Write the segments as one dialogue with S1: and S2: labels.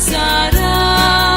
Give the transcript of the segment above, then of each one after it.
S1: Sarap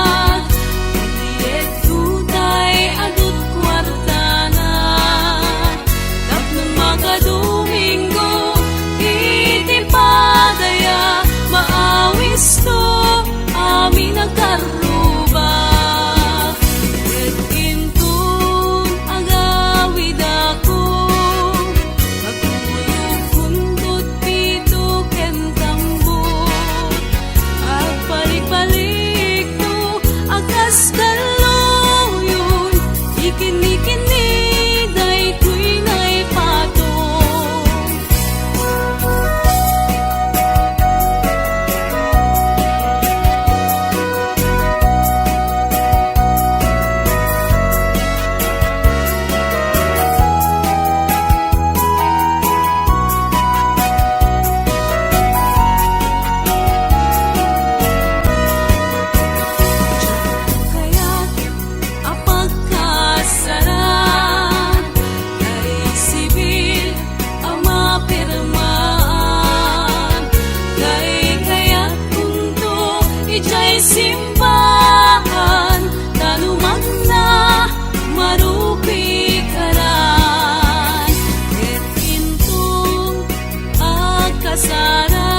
S1: Ijay simbahan talumang na marupi karan et intong agkasara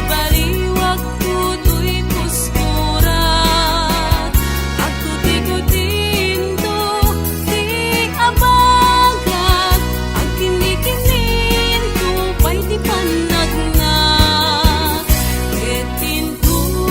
S1: baliwag kuto'y postura agkuti-kutinto ti abagat agkini-kininto pa'y ti panagnak et intong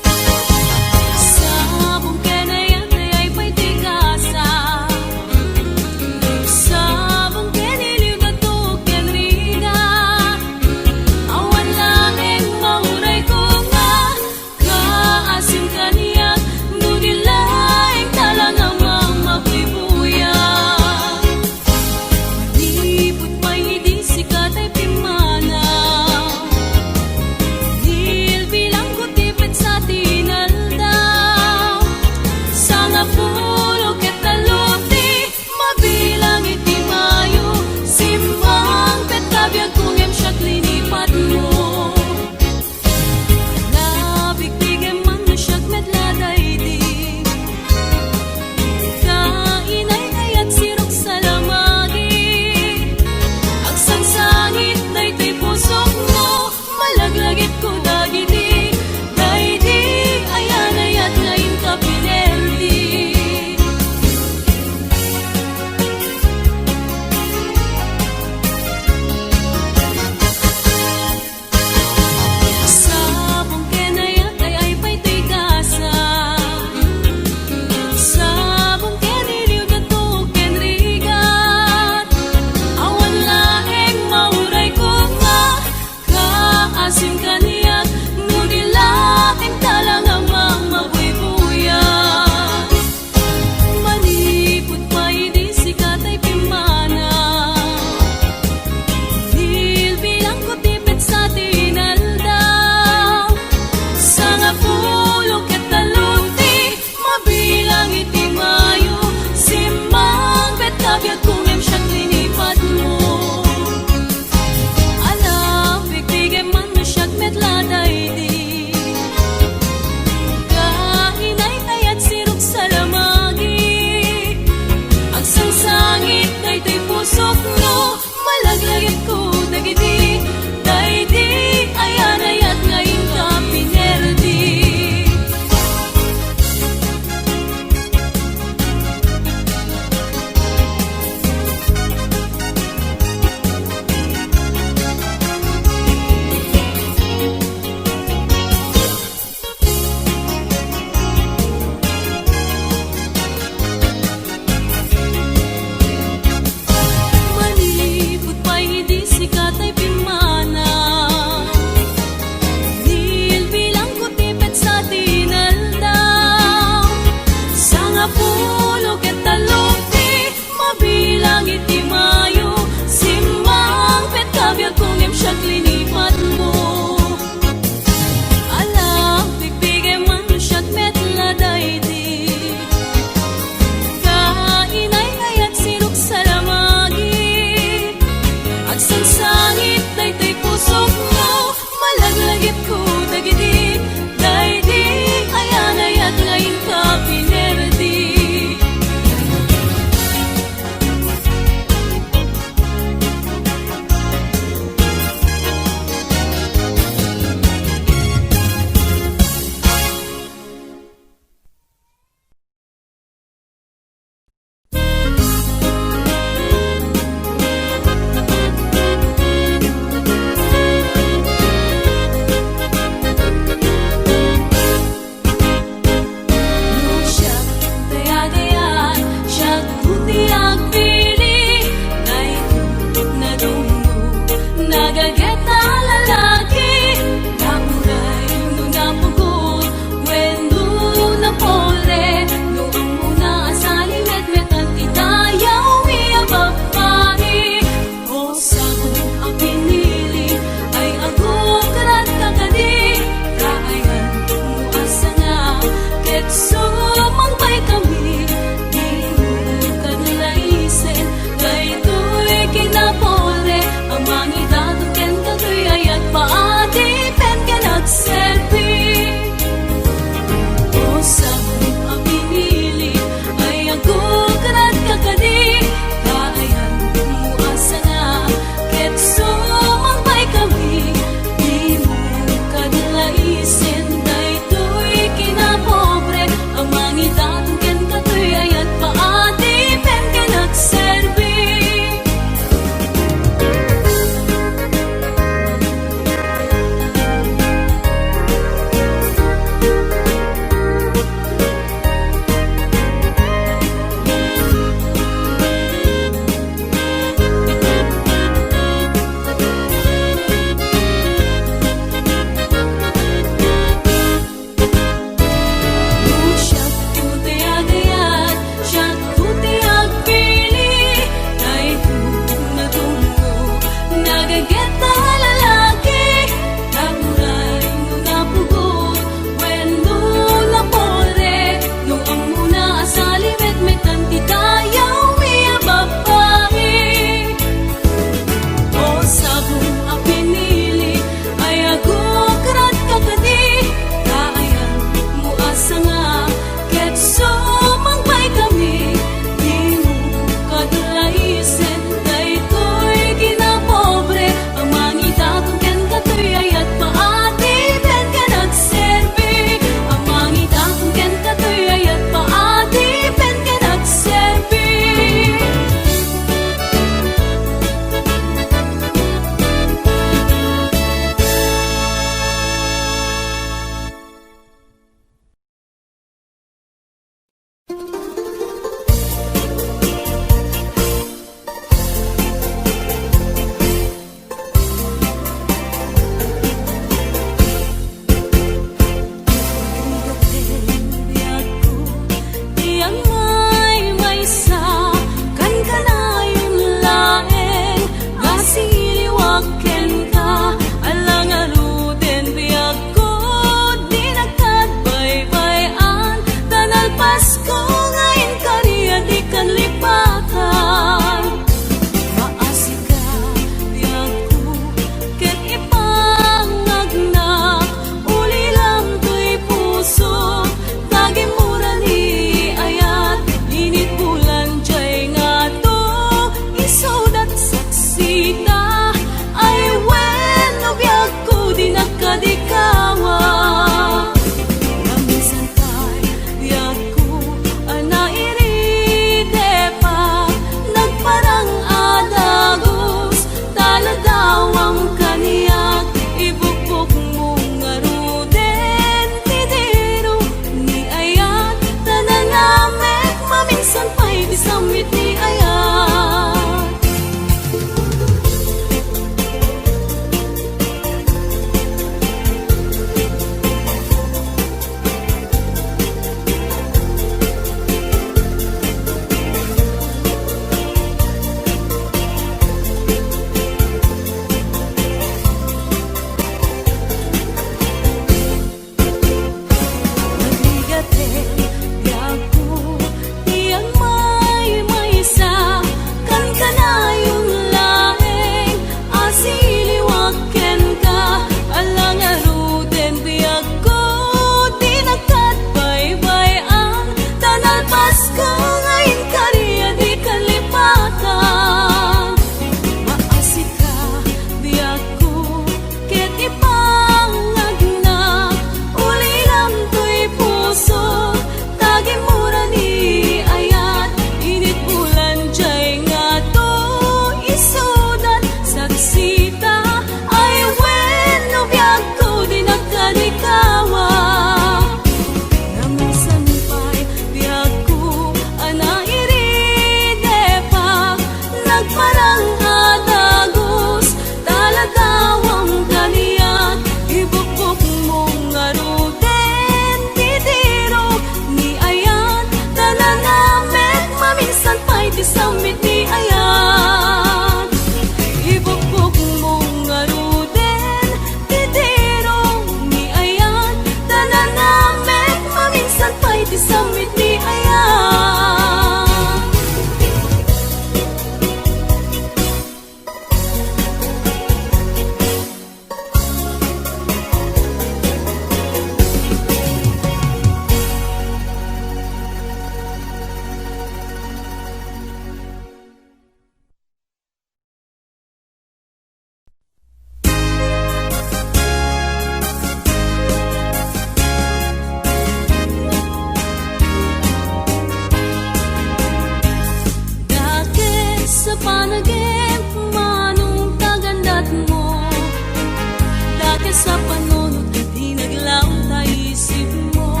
S1: dati sa panunod di naglaw ta isip mo.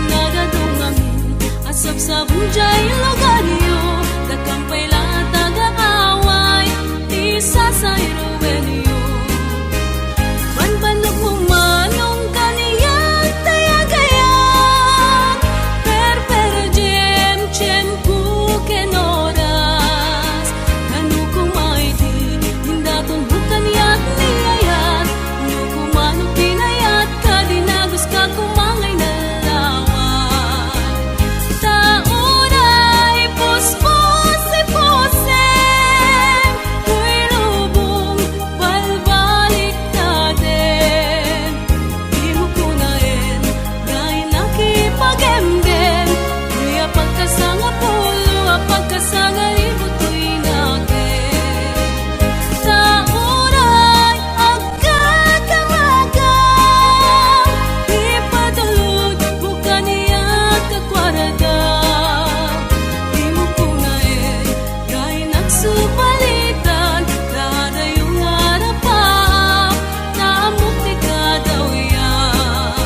S1: Nagadungangin asap sa bujay logaryo, nagkampay lang taga-away, di sasayro welyo. Banbanok mo manong kaniyang tayagayan, per jem pu kenoras, kanu kumay di hindaton bukan yak niyayat, nu kumano pinayat ka dinagos ka kumangay na lawan. Taon ay puspos-iposem, tuy lubong balbalik natin. Di mo kunain, dahil nakipagemgem, kuya pagkasanga pulo, pagkasanga libot tuy nakin. Taon ay agkakamagang, di patulog, bukan niya kakwarada. Di mo kunain, dahil nagsupalitan, dada yung harapan, naamukti ka daw yan.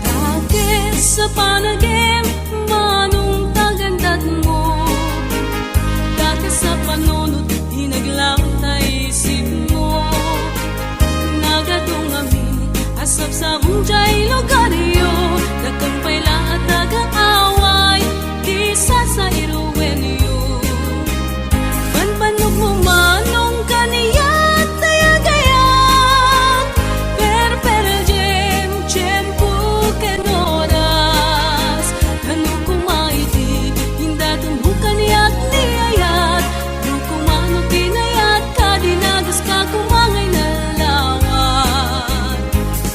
S1: Dati sa panagim, manong tagandat mo. Dati sa panunod, di naglaw ta isip mo. Nagadungami, asap sa bujay logaryo, nagkampay lang at taga-away, di sasayro welyo. Banbanok mo manong kaniyat tayagayan, per jem pu kenoras, kanu kumay di hindaton bukan yak niyayat, nu kumano pinayat ka dinagos ka kumangay na lawan.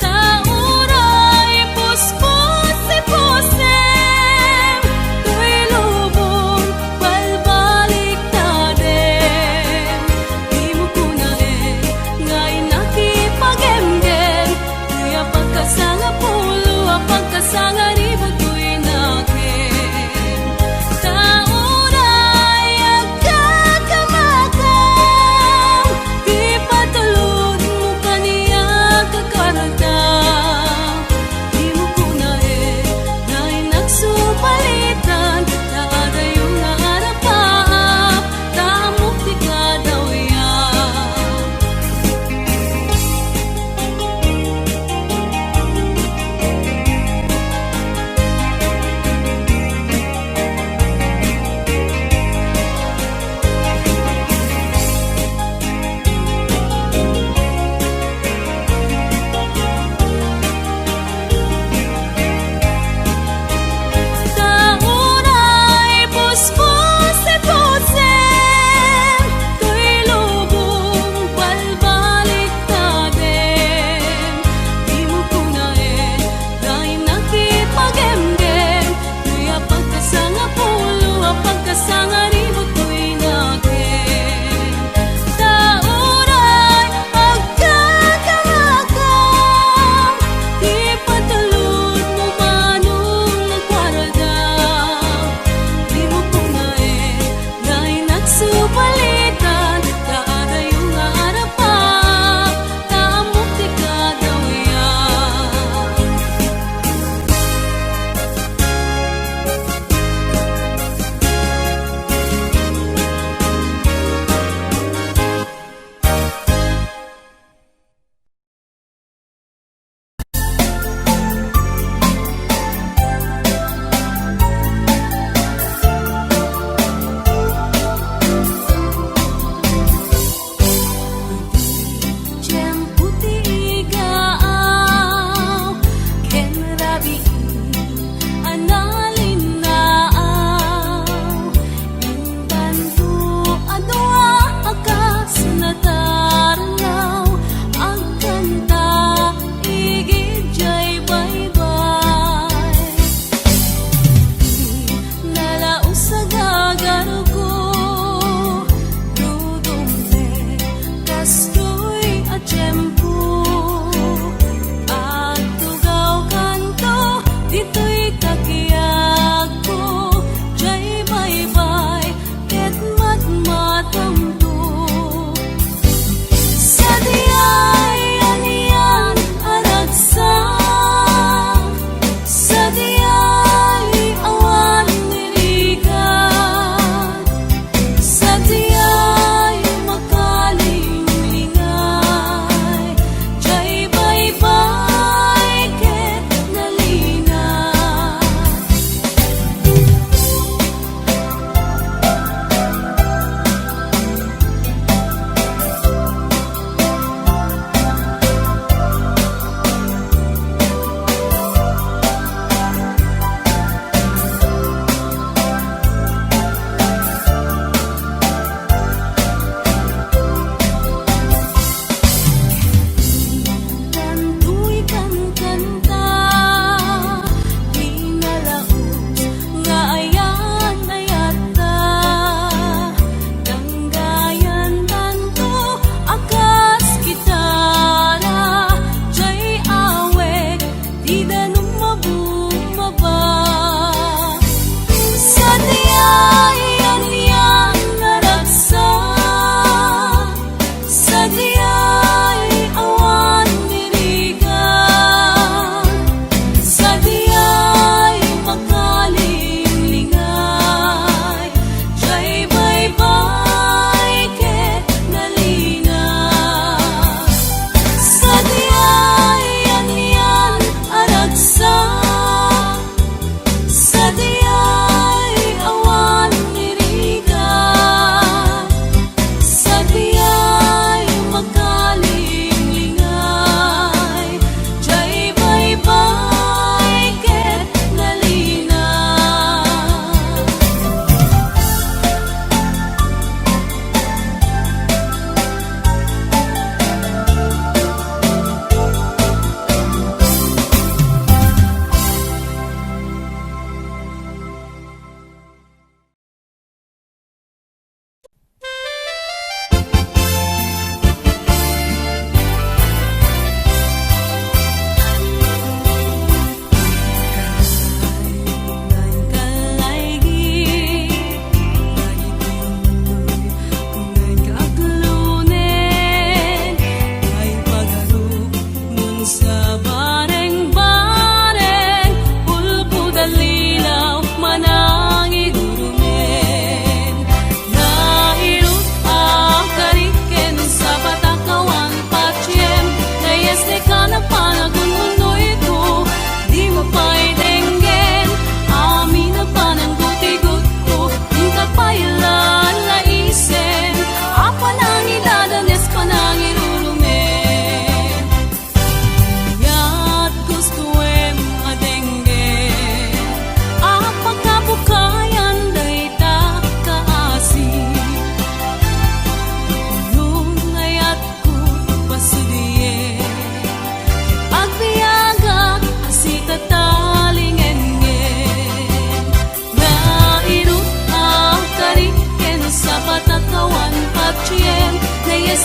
S1: Taon ay puspos-iposem, tuy lubong balbalik natin. Di mo kunain, ngay nakipagemgem, kuya pagkasanga pulo, pagkasanga ribot tuy nakin. Taon ay agkakamagang, di patulog mo kaniya kakarata. Di mo kunain, dahil nagsupalitan, dada yung harapan, naamukti ka daw yan. Taon ay puspos-iposem, tuy lubong balbalik natin. Di mo kunain, dahil nakipagemgem, kuya pagkasanga pulo, pagkasanga ribot tuy nakin. Taon ay agkakamagang, di patulog mo manong nagkwarada. Di mo kunain, dahil nagsupalitan, dada yung harapan, naamukti ka daw yan. Jem putih igaaw, ken rabi analinaaw, imbantu adwa akas natarnaw, agkanta igijay baybay. Nalaos sa gagarugo, dudumne kastoy at tiyempo, at tugaw kanto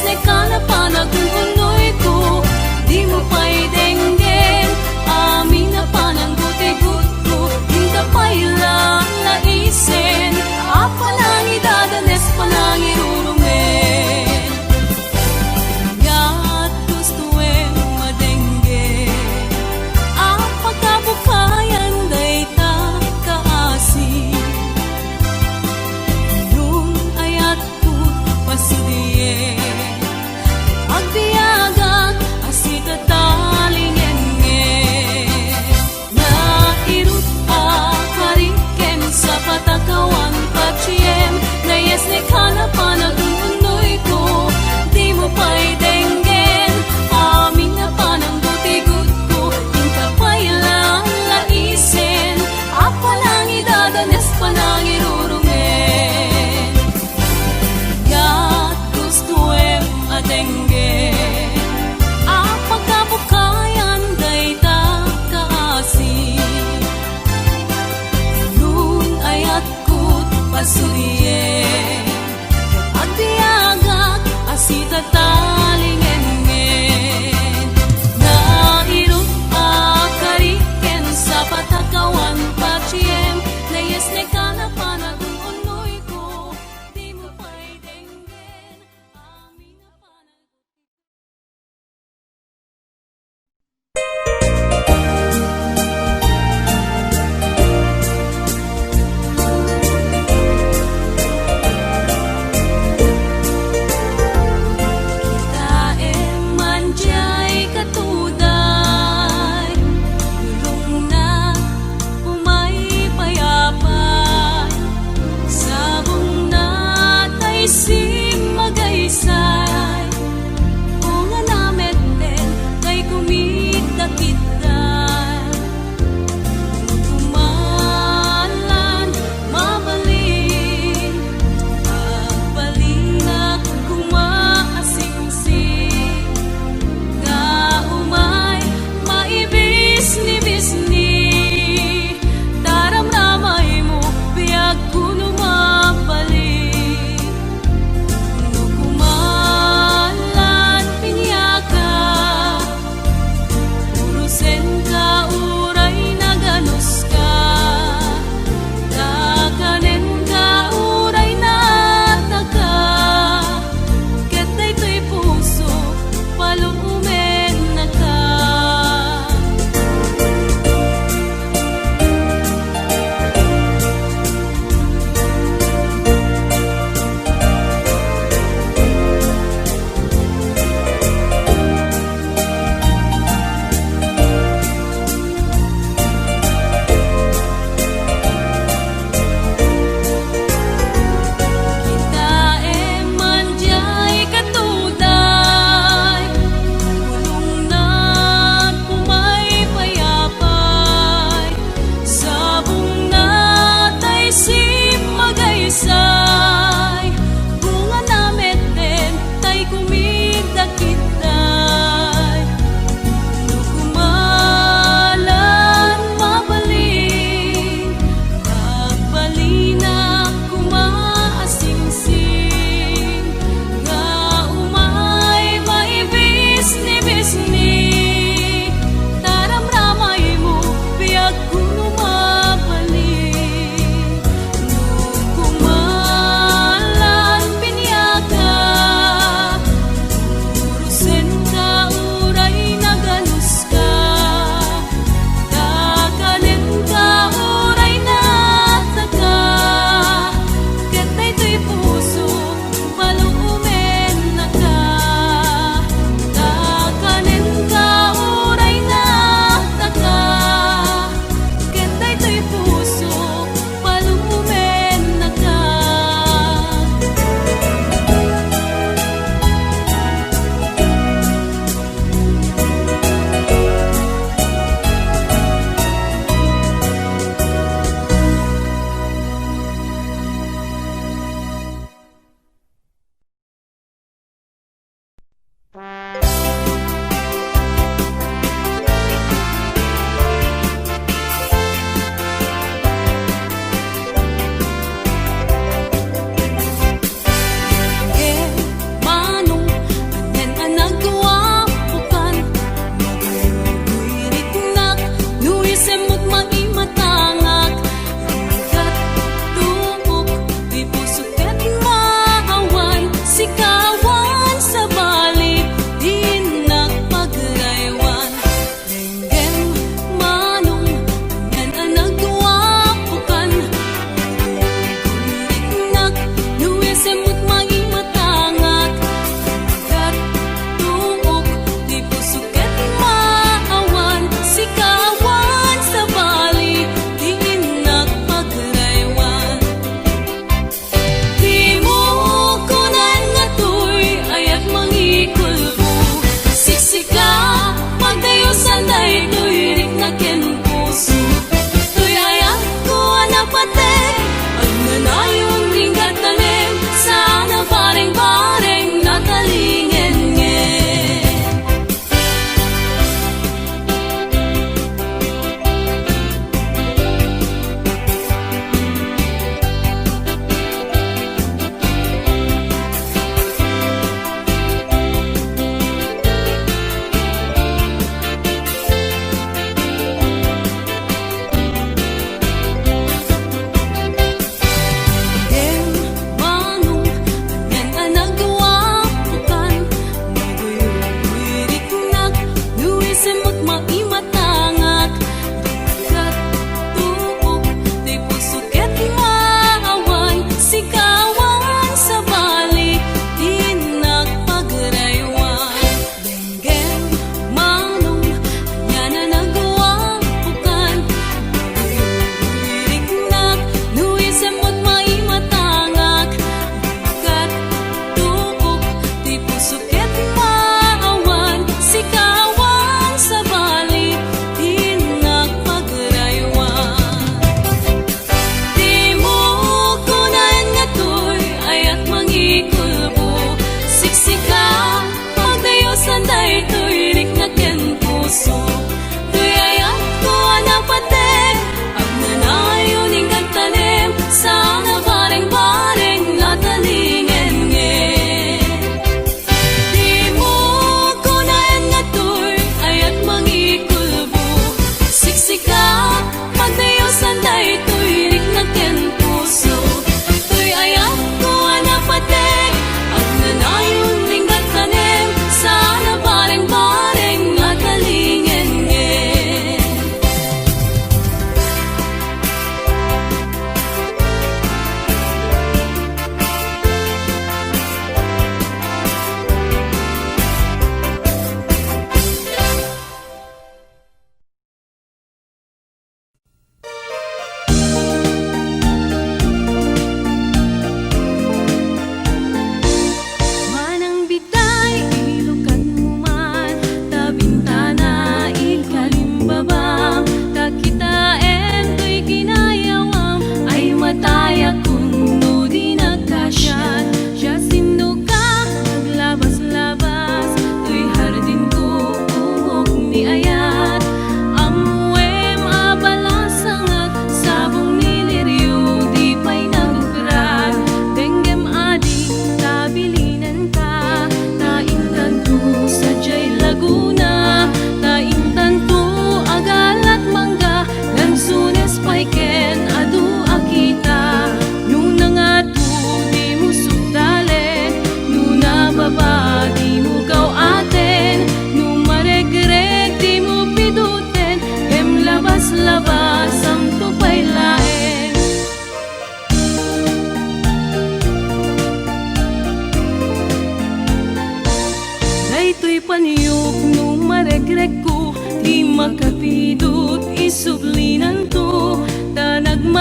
S1: ne kana panagunoy ko di mo pa'y denggen amin na panangguti-gut ko hinta pa'y lang laisen apalang idadanes palang irurungen ya't gustuin madenggen apagkabukayan day ta kaasi nung ayat ko pasudiye agbiagan asita tali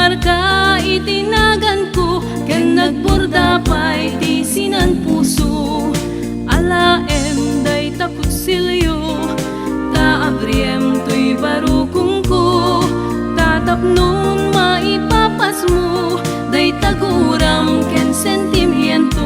S1: marka itinagan ko, ken nagborda pa'y di sinan puso. Alaem day takot silyo, taabriem to'y barukong ko. Tatapnon maipapas mo, day taguram ken sentimiento.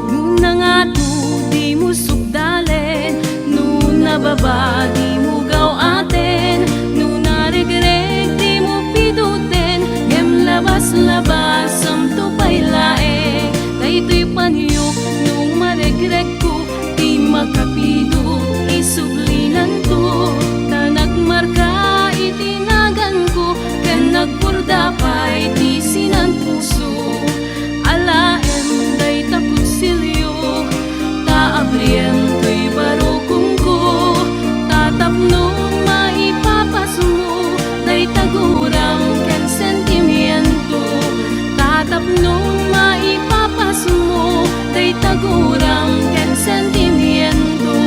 S1: Nuna nga to di mo sukdalen, nuna baba di mo gaw aten, nuna regreg di mo piduten, gem labas-labas am to pa'y laeng. Daytoy paniyok nung maregreg ko, di makapido isuglinan to. Tanagmarka itinagan ko, ken nagborda pa'y di sinan puso. Alaem day takot silyo, taabriem to'y barukong ko. Tatapnon maipapas mo, day taguram ken sentimiento. Tatapnon maipapas mo, day taguram ken sentimiento.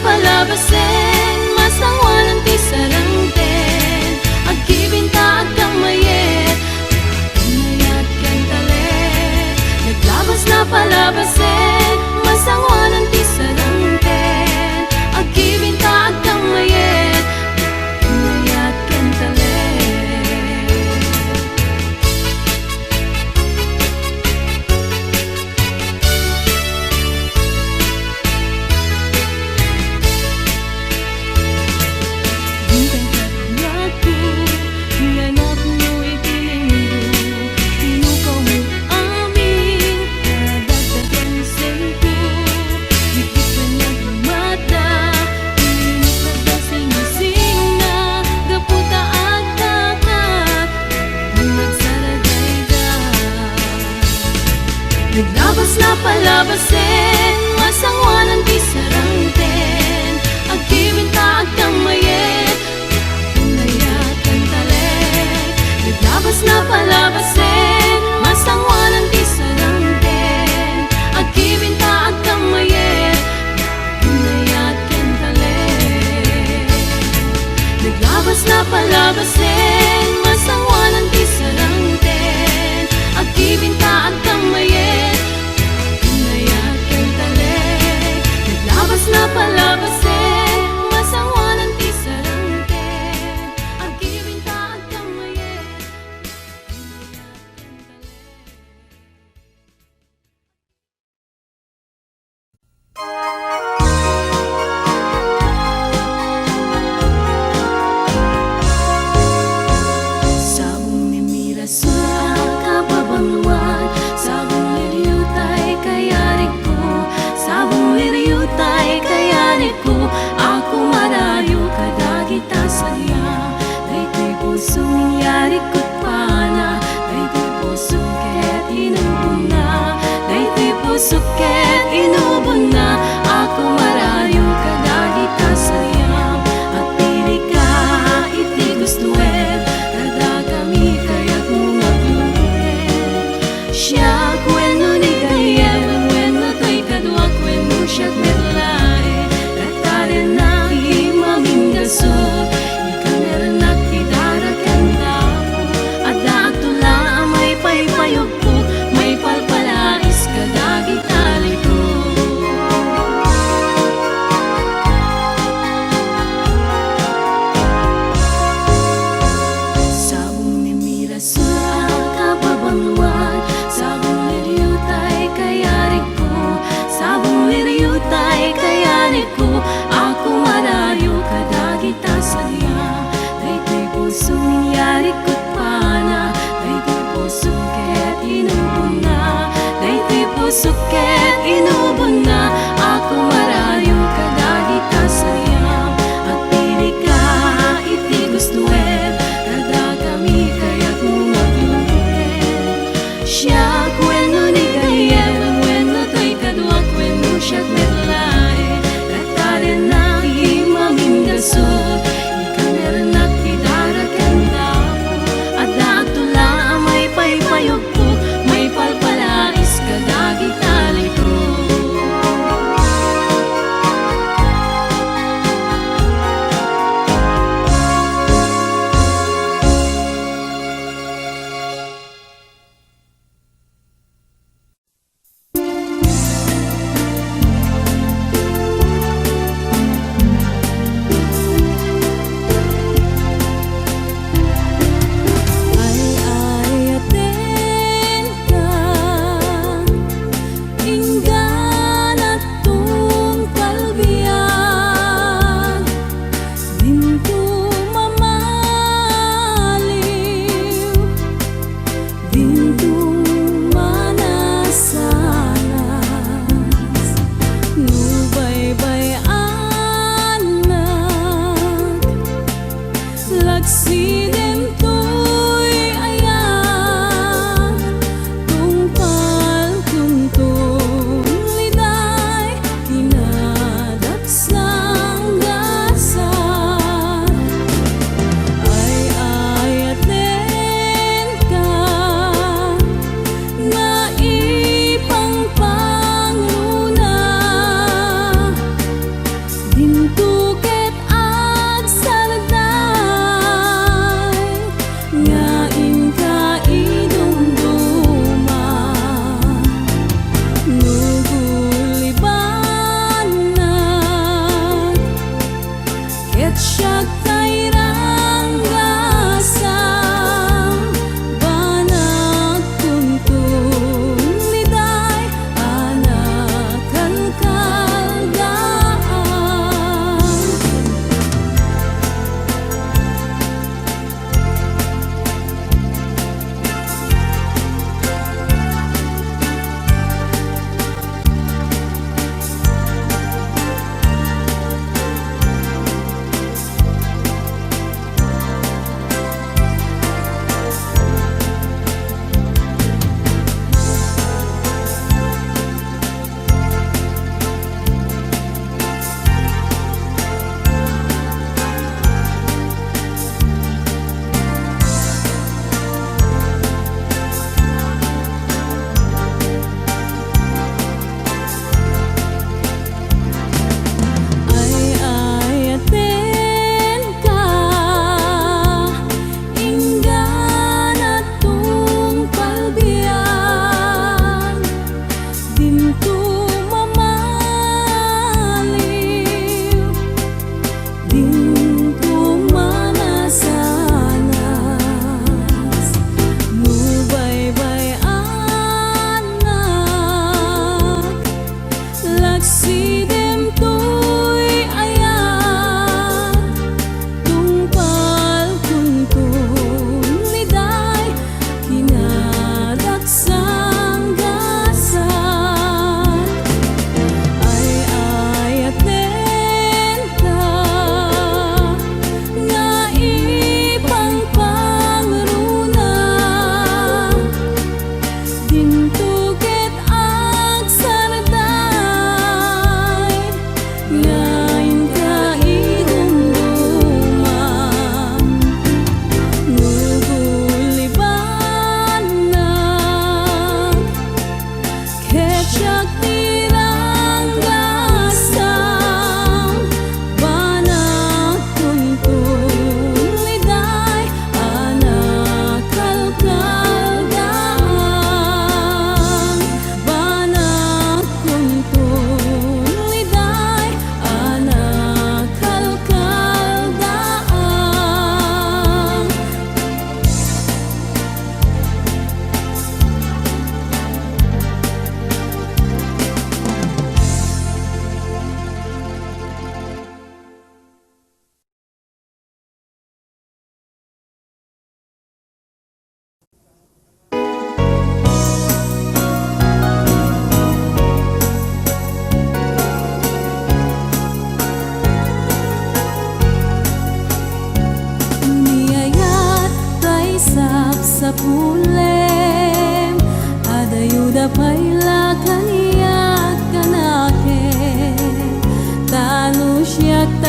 S1: Palabasin, masawanan ti sarangten, agkibinta at kamayet, pinayat ken talet. Naglabas na palabasin, masawanan ti sarangten, agkibinta at kamayet, pinayat ken talet. Naglabas na palabasin, masangwanan ti sarangten, agkibinta at kamayet, pinayat ken talet. Naglabas na palabasin, masangwanan ti sarangten, agkibinta at kamayet, pinayat ken talet. Naglabas na palabasin, masangwanan ti sarangten, agkibinta at kamayet, pinayat ken talet. Naglabas na palabasin, masangwanan ti sarangten, agkibinta at kamayet, pinayat ken talet. Sabong ni Mirasol ang kababangluan, sabong liriyutay kayari ko, sabong liriyutay kayari ko. Ako marayo kadagita saya, daytoy puso nangyari ko't pana, daytoy puso ket inubon na, daytoy puso ket inubon na. Ako marayo kadagita saya, at pili ka iti gustuet, kada kami kaya't mga bluet. Siya kweno ni gayem, kweno to'y kadwa, kweno siya't merlae, ratare na imaminggasot, ikanernak idarak ang dako, at dato la may paypayog po, may palpalais kadagitali.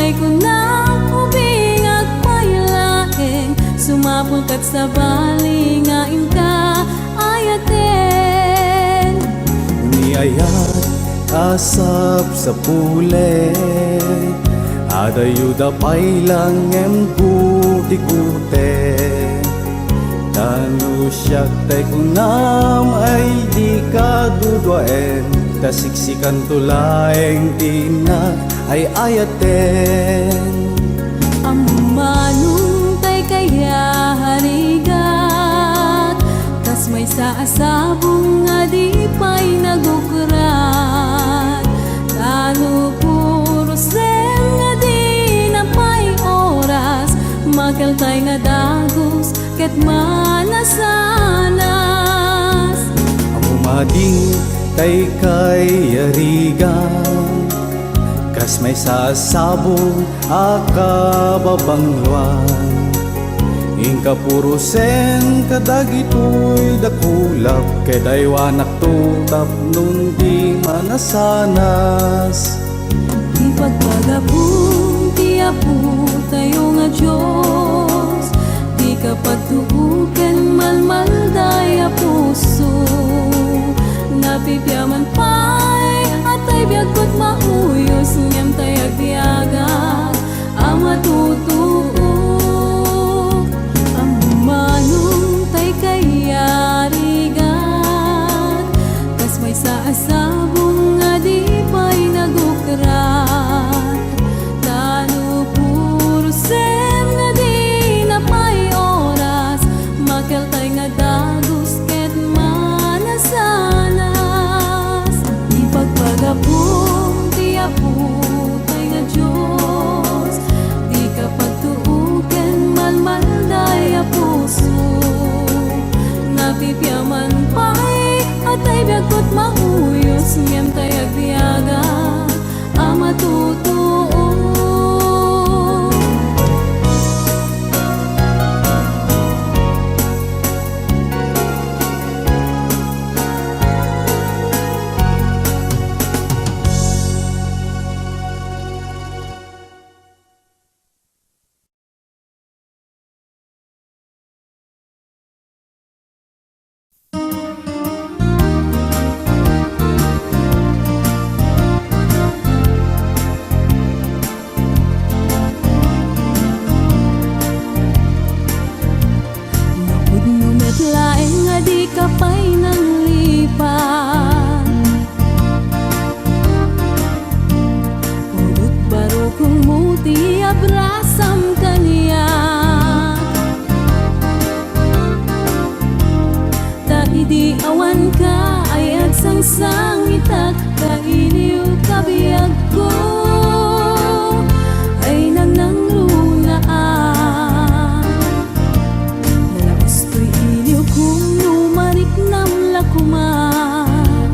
S1: tay ko na ubing at pailaeng sumapul kat sa bali nga imka ayaten.
S2: Niayat asap sa pule adayuda pailang emputi-kute tanu siyak tay kunam ay di kadudwaen tasiksikan tulaeng tinak ay ayaten.
S1: Amanong tay kaya harigat kas may sa asabong nga di pa'y nagukrat tanu puro sen nga di na pa'y oras makaltay nga dagos ket manasanas.
S2: Amumading tay kay yarigan kas may sasabong akababangluan ingka puro sen kadagitoy dakulap kedaywanak tutap nun di manasanas.
S1: Di pagpagapong ti apo tayo nga Diyos di kapag tuuken malmalday a puso napipyaman pa'y atay biyagkot mauyos ngem tay agbiagat ang matutuo. Ang manong tay kayarigat kas may sa asabong nga di pa'y nagukrat tanu puro sem nga di na pa'y oras makaltay nga dagos ket manasanas. Di pagpagapong ti apo tay nga Diyos di kapag tuuken malmalday a puso napipyaman pa'y atay biyagkot mauyos ngem tay agbiaga ang matutuo. Kapay ng lipan pudot baro kong muti abrasam kaniya ta idi awan ka ay at sangsang itak kailiw kabiyag ko ay nagnangrunaan nalaos ko'y iliw kong nam lakuman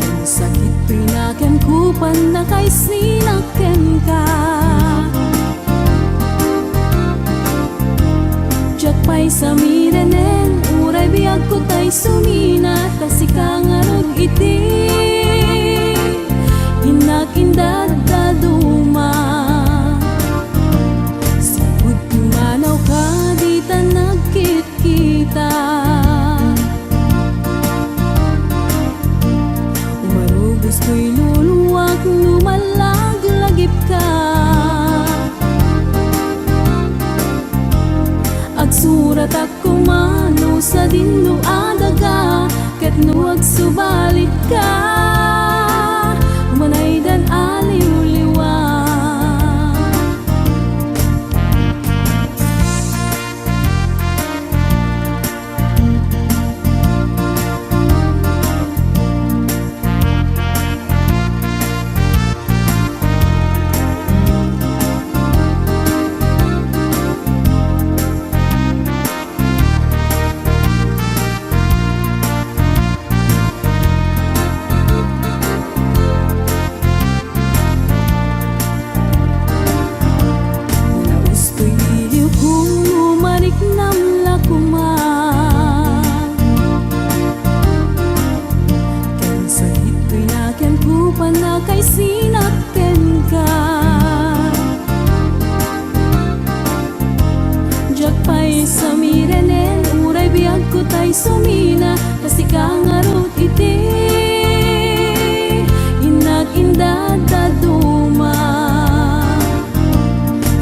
S1: ang sakit pinaken kupan na kay sinaken ka jak pa'y samirenen uray biyag ko tay sumina tasika nga rog iti inakindad daduma sipud kumanaw ka di ta nagkit-kita umarugos ko'y luluwag lumalaglagip ka agsurat ako mano sa dinno adaga ket no agsubalit ka manaydan aliw-liwa. kay sinakten ka. Jak pa'y sa mirenen, uray biyag ko tay sumina, kasi kangarot iti inag-indad daduma.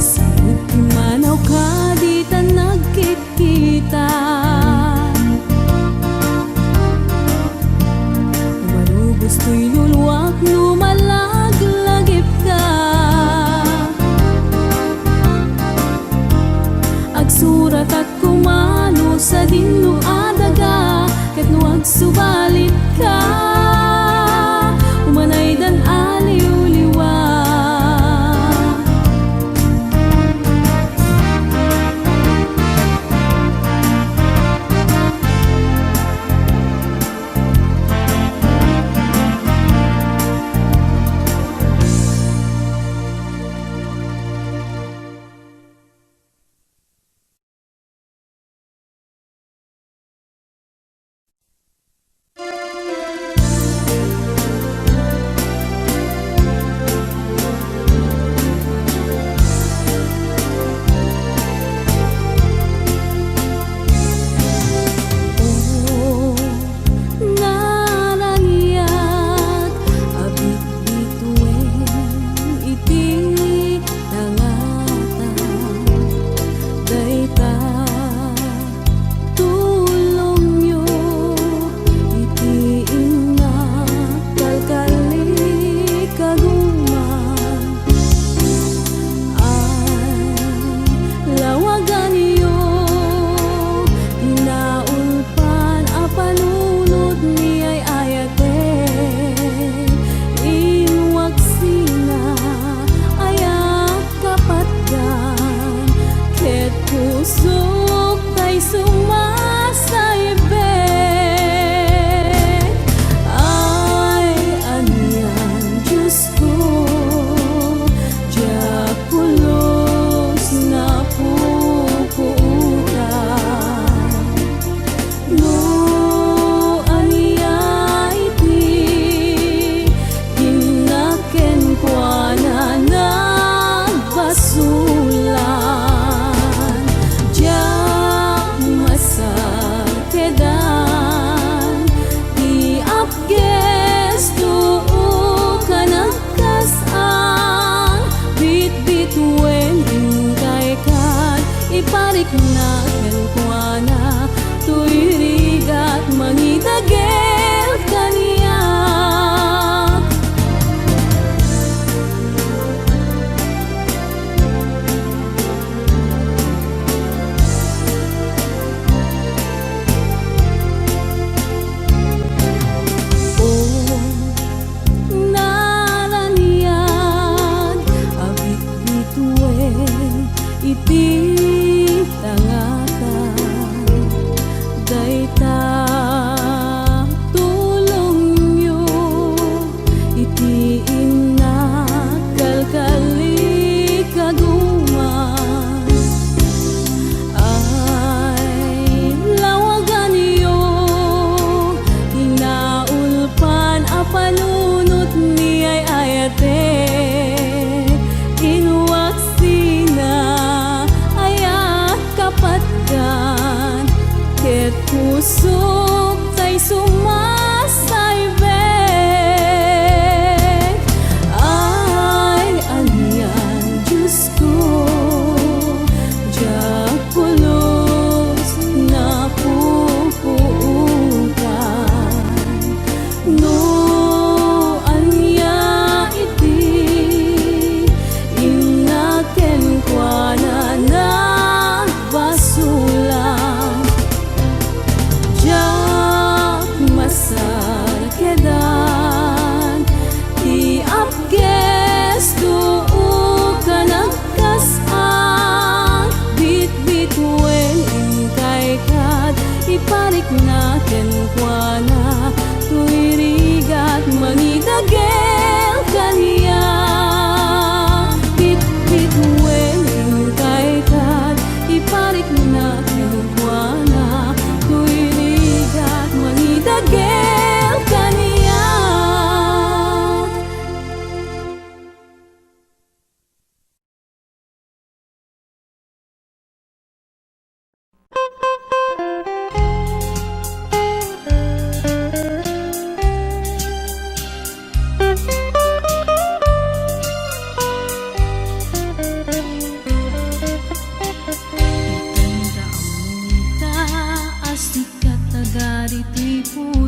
S1: Samot ti manaw ka, di ta nagkit-kita. Umarubos to'y luluwak, lumalaglagip ka. Agsurat at kumano sa dinno adaga, ket no agsubalit ka, umanay dan aliw-liwa.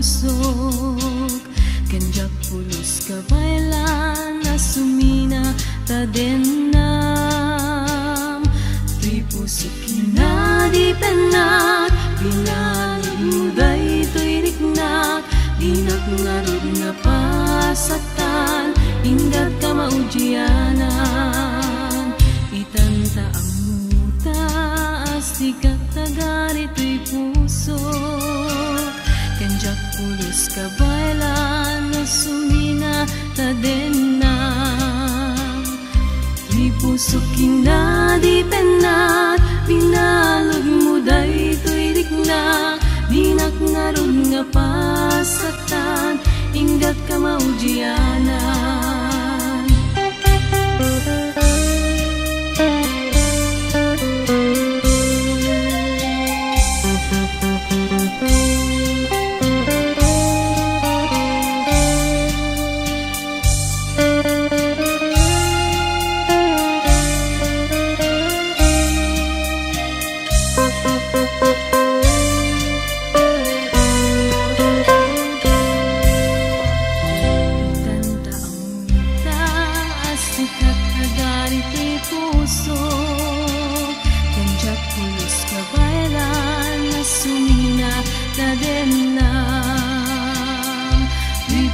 S1: pusok Kanjak pulos ka bailan na sumina tadenam Tuy pusok kinadi penak Binalog muday tuy riknak Dinak ngarod nga pasatan Ingat ka maujianan Itanta ang muta Asikat tagari tuy pusok Kanjak pulos ka bailan na sumina tadenam Tuy pusok kinadi penat Binalog muday tuy riknak Dinak ngarod nga pasatan Ingat ka maujianan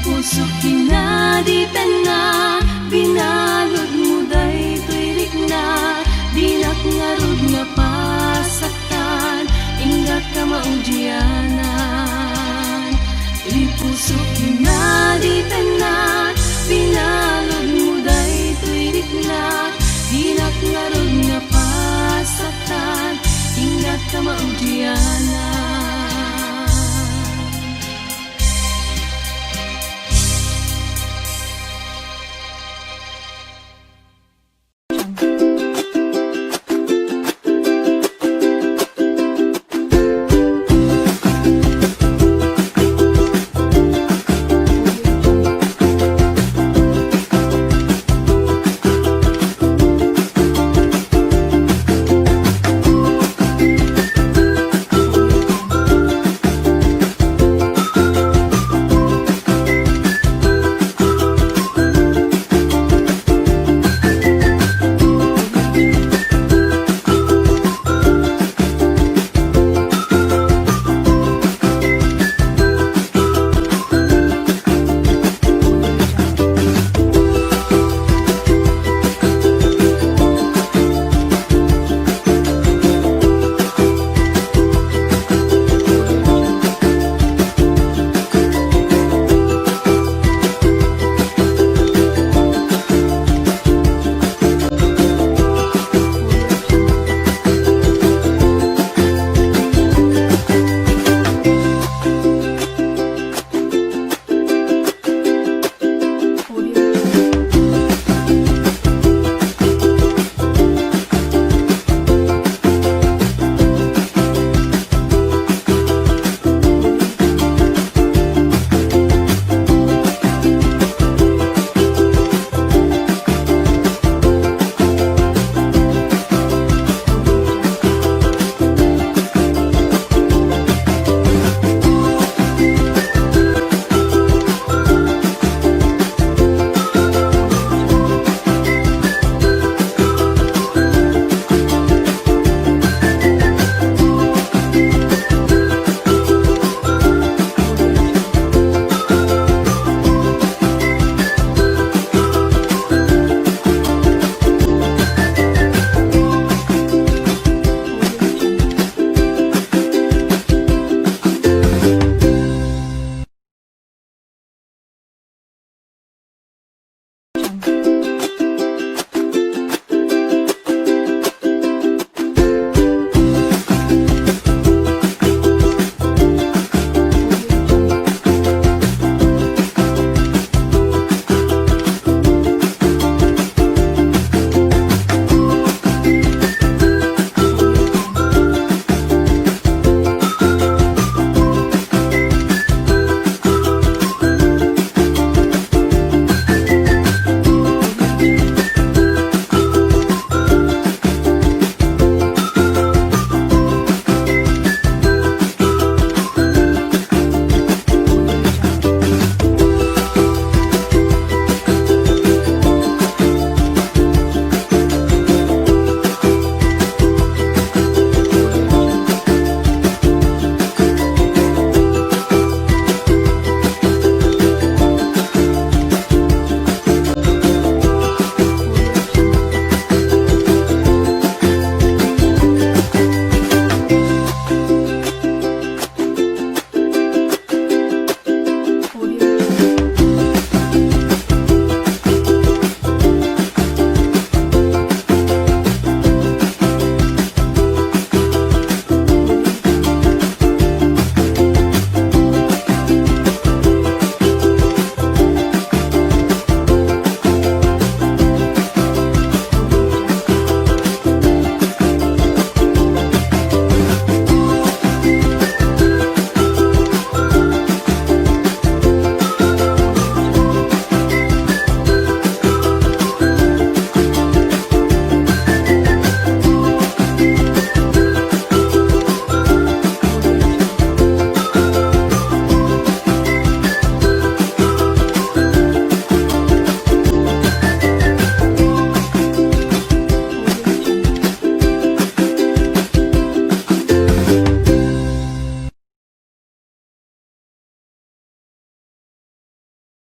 S1: Pusok kinadi penak Binalod muday tuy riknak Dinak ngarod nga pasaktan Ingat ka maujianan Tuy pusok kinadi penak Binalod muday tuy riknak Dinak ngarod nga pasaktan Ingat ka maujianan